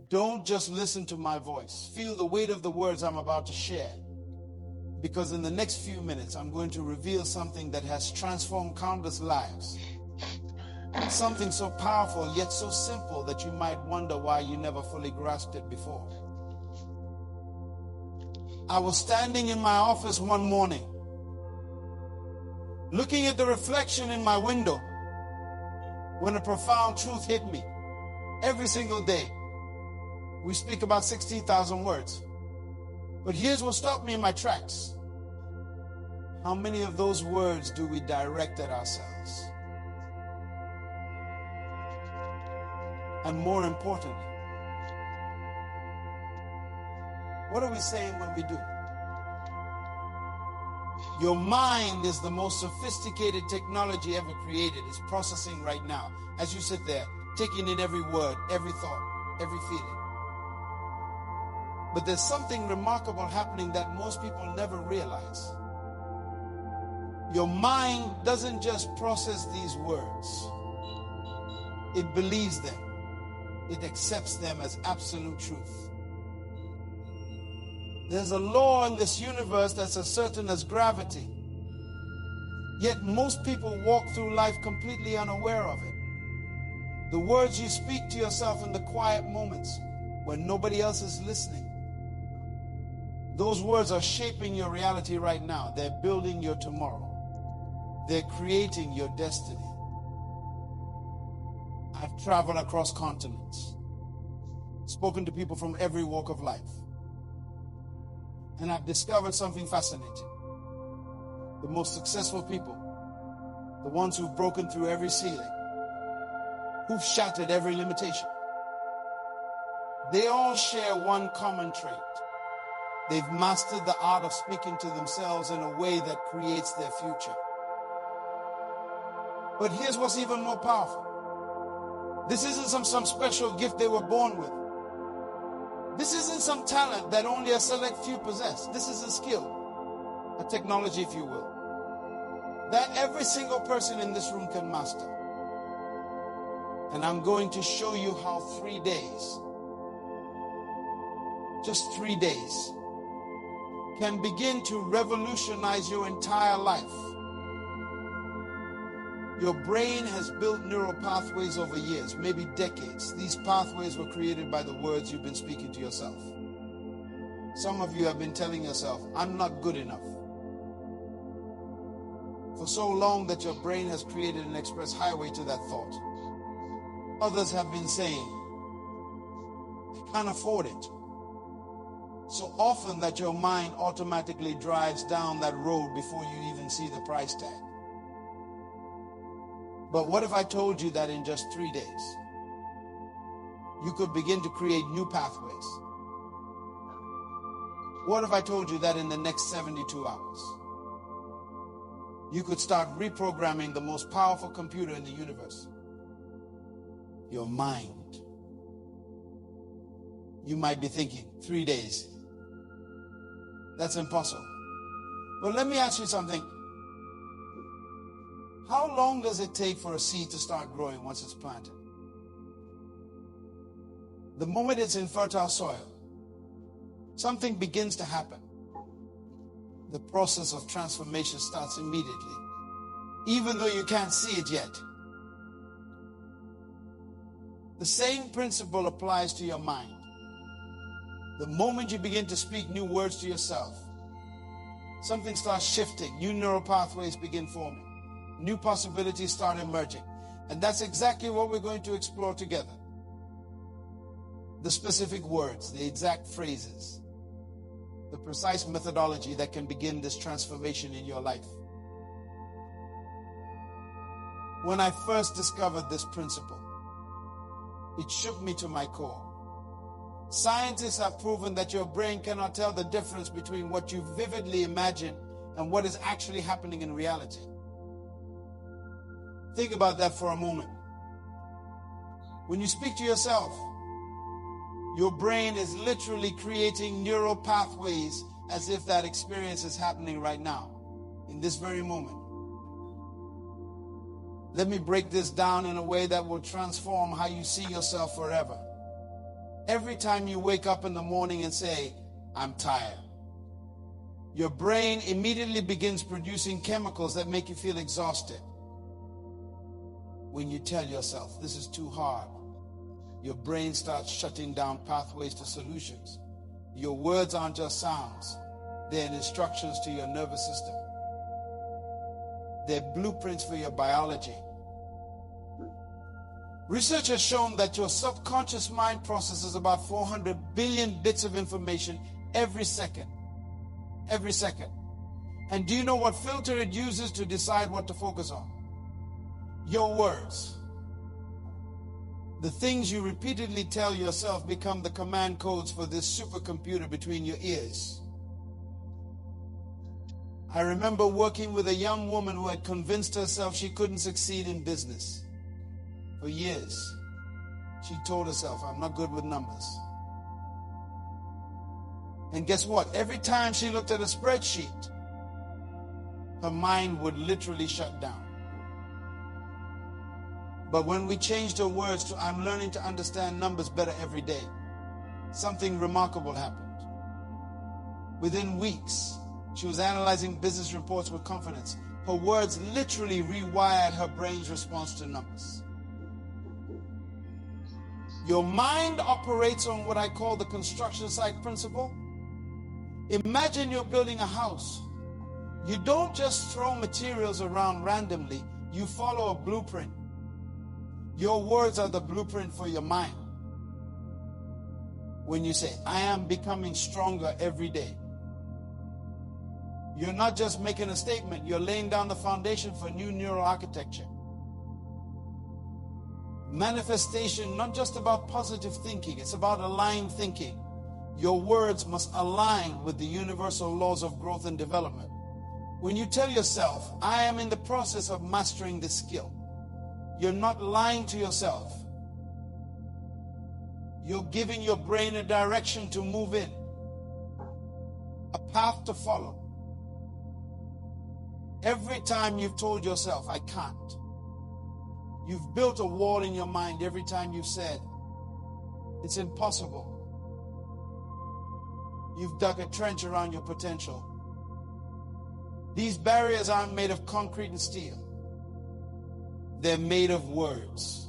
Don't just listen to my voice. Feel the weight of the words I'm about to share. Because in the next few minutes, I'm going to reveal something that has transformed countless lives. Something so powerful yet so simple that you might wonder why you never fully grasped it before. I was standing in my office one morning, looking at the reflection in my window, when a profound truth hit me. Every single day, we speak about 16,000 words. But here's what stopped me in my tracks. How many of those words do we direct at ourselves? And more importantly, what are we saying when we do? Your mind is the most sophisticated technology ever created. It's processing right now as you sit there, taking in every word, every thought, every feeling. But there's something remarkable happening that most people never realize. Your mind doesn't just process these words. It believes them. It accepts them as absolute truth. There's a law in this universe that's as certain as gravity. Yet most people walk through life completely unaware of it. The words you speak to yourself in the quiet moments when nobody else is listening, those words are shaping your reality right now. They're building your tomorrow. They're creating your destiny. I've traveled across continents, spoken to people from every walk of life, and I've discovered something fascinating. The most successful people, the ones who've broken through every ceiling, who've shattered every limitation, they all share one common trait. They've mastered the art of speaking to themselves in a way that creates their future. But here's what's even more powerful. This isn't some special gift they were born with. This isn't some talent that only a select few possess. This is a skill, a technology, if you will, that every single person in this room can master. And I'm going to show you how 3 days, just 3 days, can begin to revolutionize your entire life. Your brain has built neural pathways over years, maybe decades. These pathways were created by the words you've been speaking to yourself. Some of you have been telling yourself, I'm not good enough, for so long that your brain has created an express highway to that thought. Others have been saying, I can't afford it, so often that your mind automatically drives down that road before you even see the price tag. But what if I told you that in just 3 days, you could begin to create new pathways? What if I told you that in the next 72 hours, you could start reprogramming the most powerful computer in the universe, your mind? You might be thinking, 3 days. That's impossible. But let me ask you something. How long does it take for a seed to start growing once it's planted? The moment it's in fertile soil, something begins to happen. The process of transformation starts immediately, even though you can't see it yet. The same principle applies to your mind. The moment you begin to speak new words to yourself, something starts shifting, new neural pathways begin forming. New possibilities start emerging. And that's exactly what we're going to explore together. The specific words, the exact phrases, the precise methodology that can begin this transformation in your life. When I first discovered this principle, it shook me to my core. Scientists have proven that your brain cannot tell the difference between what you vividly imagine and what is actually happening in reality. Think about that for a moment. When you speak to yourself, your brain is literally creating neural pathways as if that experience is happening right now, in this very moment. Let me break this down in a way that will transform how you see yourself forever. Every time you wake up in the morning and say, I'm tired, your brain immediately begins producing chemicals that make you feel exhausted. When you tell yourself, this is too hard, your brain starts shutting down pathways to solutions. Your words aren't just sounds. They're instructions to your nervous system. They're blueprints for your biology. Research has shown that your subconscious mind processes about 400 billion bits of information every second. Every second. And do you know what filter it uses to decide what to focus on? Your words. The things you repeatedly tell yourself become the command codes for this supercomputer between your ears. I remember working with a young woman who had convinced herself she couldn't succeed in business. For years, she told herself, I'm not good with numbers. And guess what? Every time she looked at a spreadsheet, her mind would literally shut down. But when we changed her words to, I'm learning to understand numbers better every day, something remarkable happened. Within weeks, she was analyzing business reports with confidence. Her words literally rewired her brain's response to numbers. Your mind operates on what I call the construction site principle. Imagine you're building a house. You don't just throw materials around randomly. You follow a blueprint. Your words are the blueprint for your mind. When you say, I am becoming stronger every day, you're not just making a statement, you're laying down the foundation for new neural architecture. Manifestation, not just about positive thinking, it's about aligned thinking. Your words must align with the universal laws of growth and development. When you tell yourself, I am in the process of mastering this skill, you're not lying to yourself. You're giving your brain a direction to move in, a path to follow. Every time you've told yourself, I can't, you've built a wall in your mind every time you've said, it's impossible. You've dug a trench around your potential. These barriers aren't made of concrete and steel. They're made of words.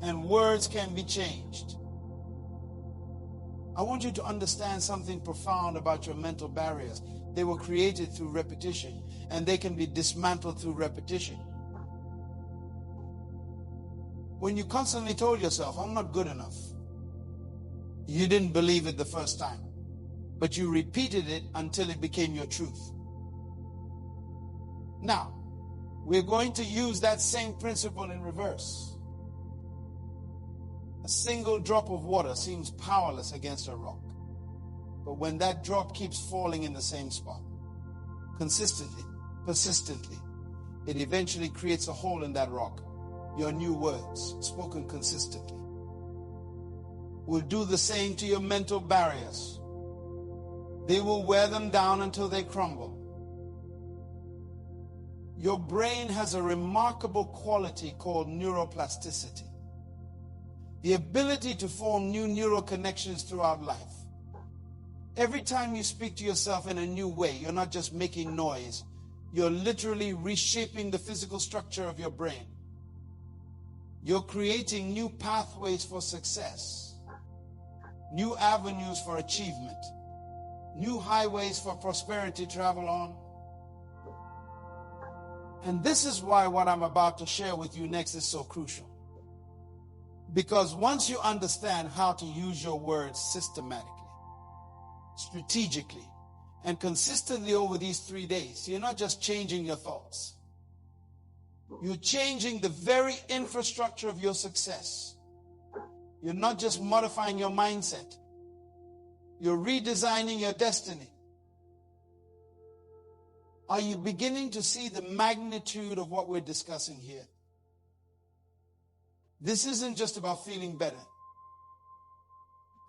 And words can be changed. I want you to understand something profound about your mental barriers. They were created through repetition, and they can be dismantled through repetition. When you constantly told yourself, I'm not good enough, you didn't believe it the first time, but you repeated it until it became your truth. Now, we're going to use that same principle in reverse. A single drop of water seems powerless against a rock. But when that drop keeps falling in the same spot, consistently, persistently, it eventually creates a hole in that rock. Your new words, spoken consistently, will do the same to your mental barriers. They will wear them down until they crumble. Your brain has a remarkable quality called neuroplasticity, the ability to form new neural connections throughout life. Every time you speak to yourself in a new way, you're not just making noise, you're literally reshaping the physical structure of your brain. You're creating new pathways for success, new avenues for achievement, new highways for prosperity to travel on. And this is why what I'm about to share with you next is so crucial. Because once you understand how to use your words systematically, strategically, and consistently over these 3 days, you're not just changing your thoughts. You're changing the very infrastructure of your success. You're not just modifying your mindset. You're redesigning your destiny. Are you beginning to see the magnitude of what we're discussing here? This isn't just about feeling better.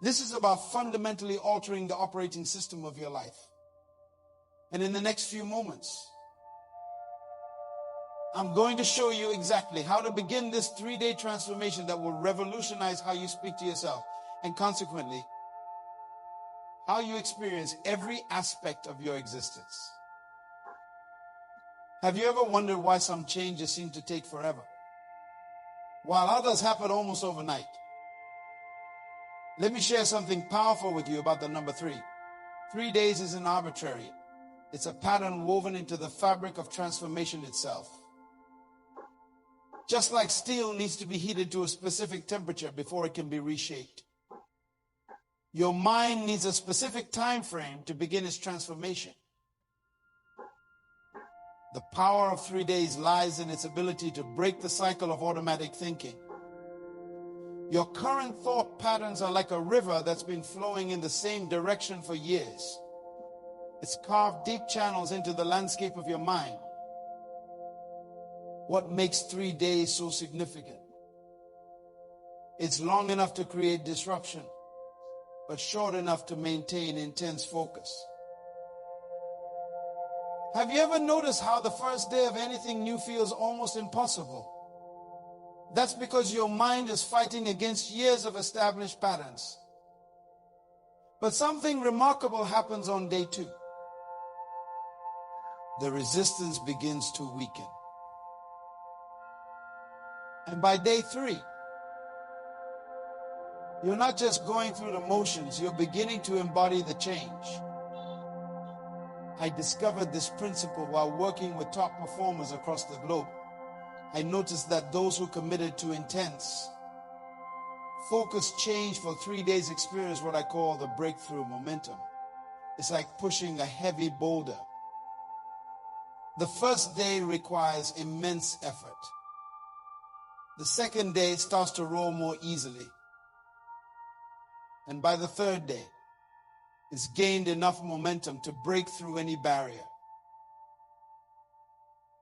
This is about fundamentally altering the operating system of your life. And in the next few moments, I'm going to show you exactly how to begin this 3-day transformation that will revolutionize how you speak to yourself and consequently how you experience every aspect of your existence. Have you ever wondered why some changes seem to take forever, while others happen almost overnight? Let me share something powerful with you about the number 3. 3 days isn't arbitrary. It's a pattern woven into the fabric of transformation itself. Just like steel needs to be heated to a specific temperature before it can be reshaped, your mind needs a specific time frame to begin its transformation. The power of 3 days lies in its ability to break the cycle of automatic thinking. Your current thought patterns are like a river that's been flowing in the same direction for years. It's carved deep channels into the landscape of your mind. What makes 3 days so significant? It's long enough to create disruption, but short enough to maintain intense focus. Have you ever noticed how the first day of anything new feels almost impossible? That's because your mind is fighting against years of established patterns. But something remarkable happens on day 2. The resistance begins to weaken. And by day 3, you're not just going through the motions, you're beginning to embody the change. I discovered this principle while working with top performers across the globe. I noticed that those who committed to intense, focused change for 3 days experience what I call the breakthrough momentum. It's like pushing a heavy boulder. The first day requires immense effort. The second day starts to roll more easily. And by the third day, it's gained enough momentum to break through any barrier.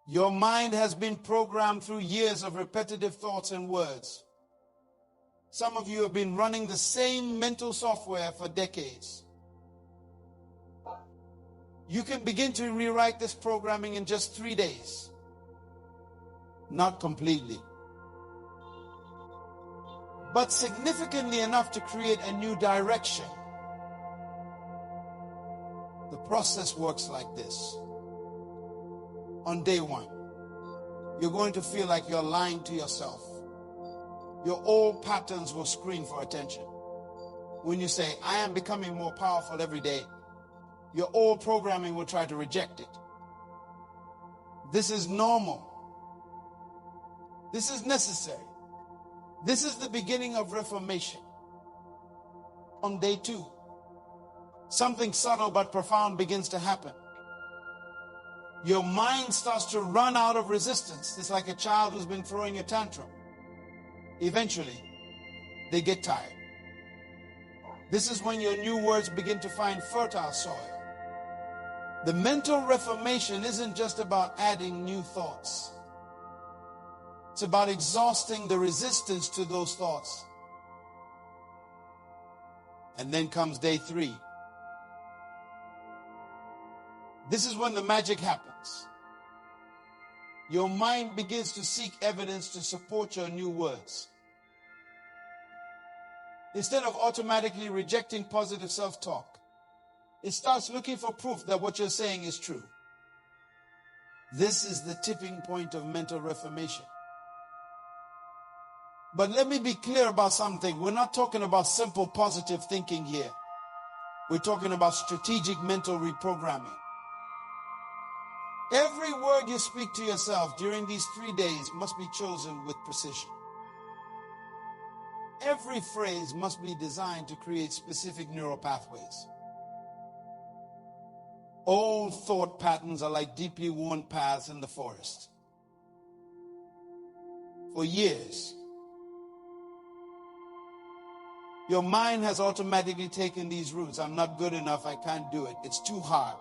Your mind has been programmed through years of repetitive thoughts and words. Some of you have been running the same mental software for decades. You can begin to rewrite this programming in just 3 days. Not completely, but significantly enough to create a new direction. The process works like this. On day 1, you're going to feel like you're lying to yourself. Your old patterns will scream for attention. When you say, I am becoming more powerful every day, your old programming will try to reject it. This is normal. This is necessary. This is the beginning of reformation. On day 2, something subtle but profound begins to happen. Your mind starts to run out of resistance. It's like a child who's been throwing a tantrum. Eventually, they get tired. This is when your new words begin to find fertile soil. The mental reformation isn't just about adding new thoughts. It's about exhausting the resistance to those thoughts. And then comes day 3. This is when the magic happens. Your mind begins to seek evidence to support your new words. Instead of automatically rejecting positive self-talk, it starts looking for proof that what you're saying is true. This is the tipping point of mental reformation. But let me be clear about something. We're not talking about simple positive thinking here. We're talking about strategic mental reprogramming. Every word you speak to yourself during these 3 days must be chosen with precision. Every phrase must be designed to create specific neural pathways. Old thought patterns are like deeply worn paths in the forest. For years, your mind has automatically taken these routes. I'm not good enough. I can't do it. It's too hard.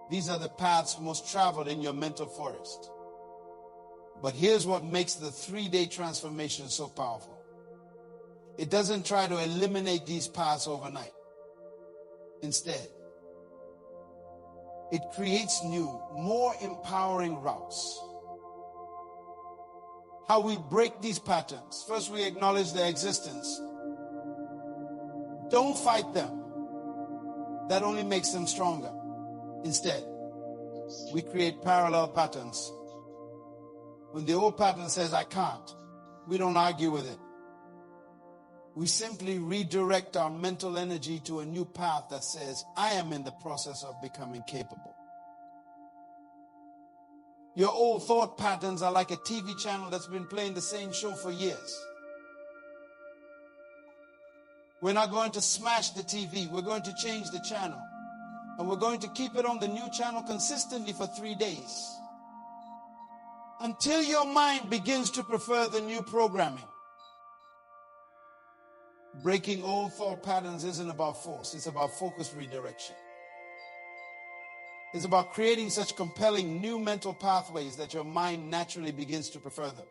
These are the paths most traveled in your mental forest. But here's what makes the 3-day transformation so powerful. It doesn't try to eliminate these paths overnight. Instead, it creates new, more empowering routes. how we break these patterns. First, we acknowledge their existence. Don't fight them. That only makes them stronger. Instead, we create parallel patterns. When the old pattern says, I can't, we don't argue with it. We simply redirect our mental energy to a new path that says, I am in the process of becoming capable. Your old thought patterns are like a TV channel that's been playing the same show for years. We're not going to smash the TV. We're going to change the channel. And we're going to keep it on the new channel consistently for 3 days. Until your mind begins to prefer the new programming. Breaking old thought patterns isn't about force. It's about focused redirection. It's about creating such compelling new mental pathways that your mind naturally begins to prefer them.